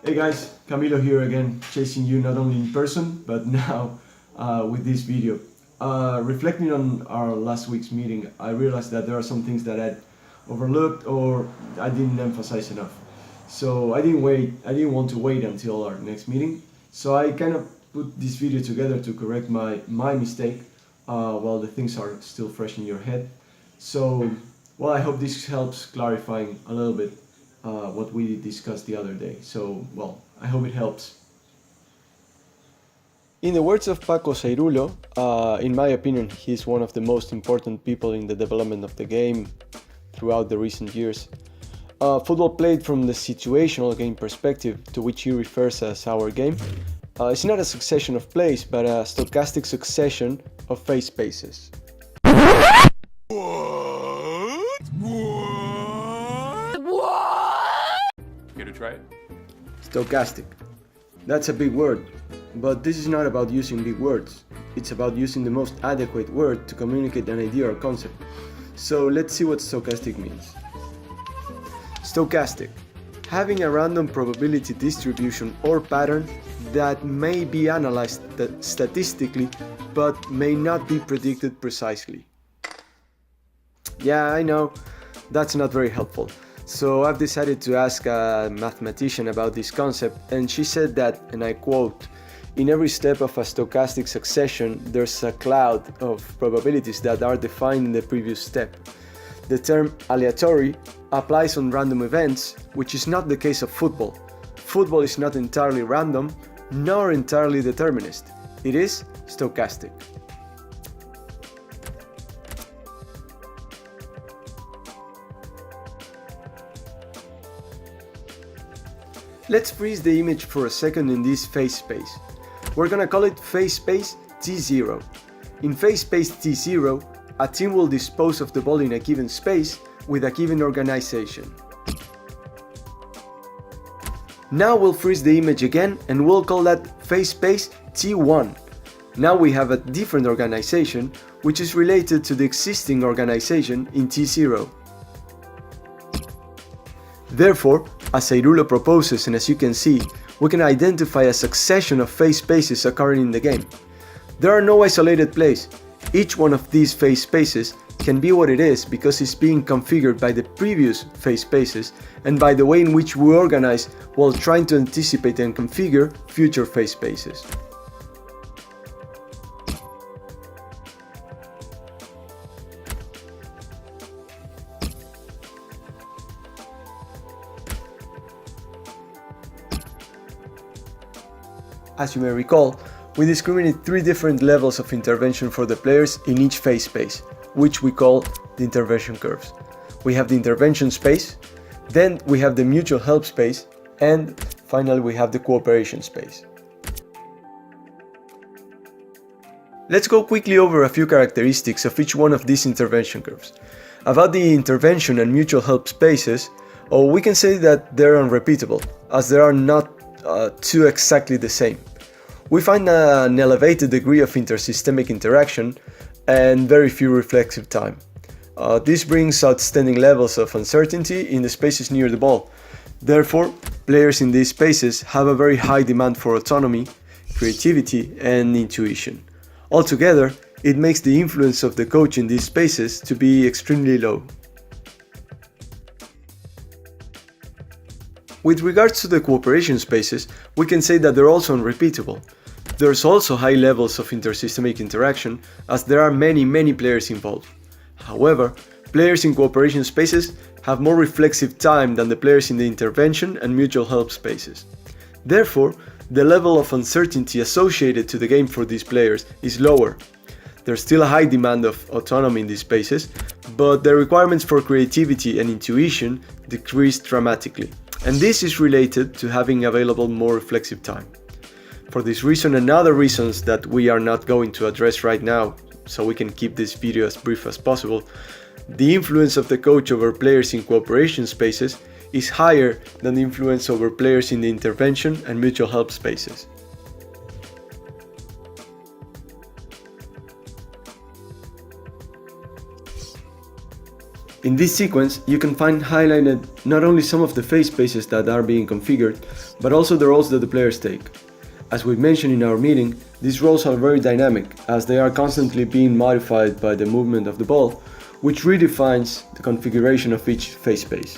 Hey guys, Camilo here again, chasing you not only in person, but now with this video. Reflecting on our last week's meeting, I realized that there are some things that I'd overlooked or I didn't emphasize enough. So I didn't want to wait until our next meeting. So I kind of put this video together to correct my mistake while the things are still fresh in your head. So, well, I hope this helps clarifying a little bit what we discussed the other day. So, well, I hope it helps. In the words of Paco Seirul.lo, in my opinion, he's one of the most important people in the development of the game throughout the recent years. Football played from the situational game perspective, to which he refers as our game, it's not a succession of plays, but a stochastic succession of phase spaces. Care to try it? Stochastic. That's a big word, but this is not about using big words. It's about using the most adequate word to communicate an idea or concept. So let's see what stochastic means. Stochastic. Having a random probability distribution or pattern that may be analyzed statistically but may not be predicted precisely. Yeah, I know, that's not very helpful. So I've decided to ask a mathematician about this concept, and she said that, and I quote, "In every step of a stochastic succession, there's a cloud of probabilities that are defined in the previous step. The term aleatory applies on random events, which is not the case of football. Football is not entirely random, nor entirely determinist. It is stochastic." Let's freeze the image for a second in this phase space. We're gonna call it phase space T0. In phase space T0, a team will dispose of the ball in a given space with a given organization. Now we'll freeze the image again and we'll call that phase space T1. Now we have a different organization which is related to the existing organization in T0. Therefore, as Seirul.lo proposes, and as you can see, we can identify a succession of phase spaces occurring in the game. There are no isolated plays. Each one of these phase spaces can be what it is because it's being configured by the previous phase spaces and by the way in which we organize while trying to anticipate and configure future phase spaces. As you may recall, we discriminate three different levels of intervention for the players in each phase space, which we call the intervention curves. We have the intervention space, then we have the mutual help space, and finally we have the cooperation space. Let's go quickly over a few characteristics of each one of these intervention curves. About the intervention and mutual help spaces, we can say that they're unrepeatable, as they are not two exactly the same. We find an elevated degree of intersystemic interaction and very few reflexive time. This brings outstanding levels of uncertainty in the spaces near the ball. Therefore, players in these spaces have a very high demand for autonomy, creativity, and intuition. Altogether, it makes the influence of the coach in these spaces to be extremely low. With regards to the cooperation spaces, we can say that they're also unrepeatable. There's also high levels of intersystemic interaction, as there are many players involved. However, players in cooperation spaces have more reflexive time than the players in the intervention and mutual help spaces. Therefore, the level of uncertainty associated to the game for these players is lower. There's still a high demand of autonomy in these spaces, but the requirements for creativity and intuition decrease dramatically. And this is related to having available more reflexive time. For this reason and other reasons that we are not going to address right now, so we can keep this video as brief as possible, the influence of the coach over players in cooperation spaces is higher than the influence over players in the intervention and mutual help spaces. In this sequence, you can find highlighted not only some of the phase spaces that are being configured, but also the roles that the players take. As we mentioned in our meeting, these roles are very dynamic, as they are constantly being modified by the movement of the ball, which redefines the configuration of each phase space.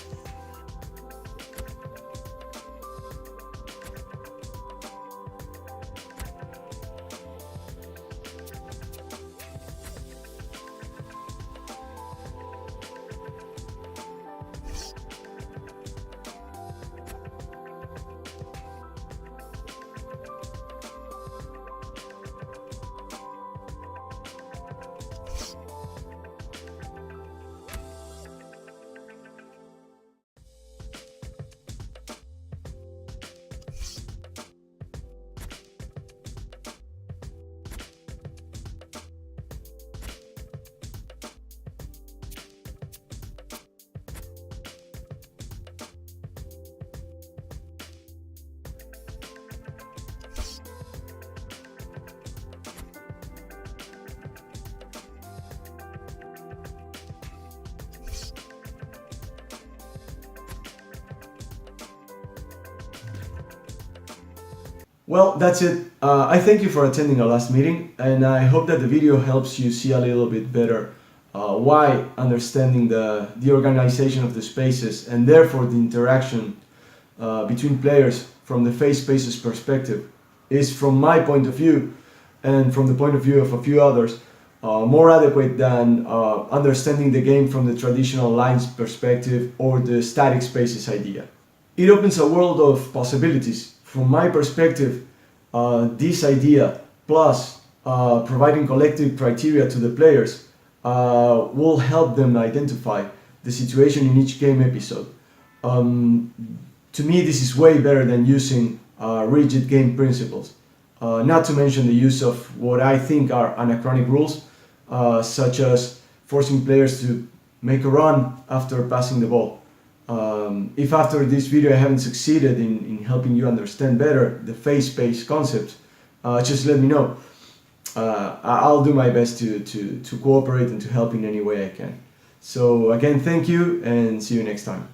Well, that's it. I thank you for attending our last meeting, and I hope that the video helps you see a little bit better why understanding the organization of the spaces and therefore the interaction between players from the phase spaces perspective is, from my point of view and from the point of view of a few others, more adequate than understanding the game from the traditional lines perspective or the static spaces idea. It opens a world of possibilities. From my perspective, this idea plus providing collective criteria to the players will help them identify the situation in each game episode. To me, this is way better than using rigid game principles. Not to mention the use of what I think are anachronic rules, such as forcing players to make a run after passing the ball. If after this video I haven't succeeded in helping you understand better the phase space concept, just let me know. I'll do my best to cooperate and to help in any way I can. So again, thank you and see you next time.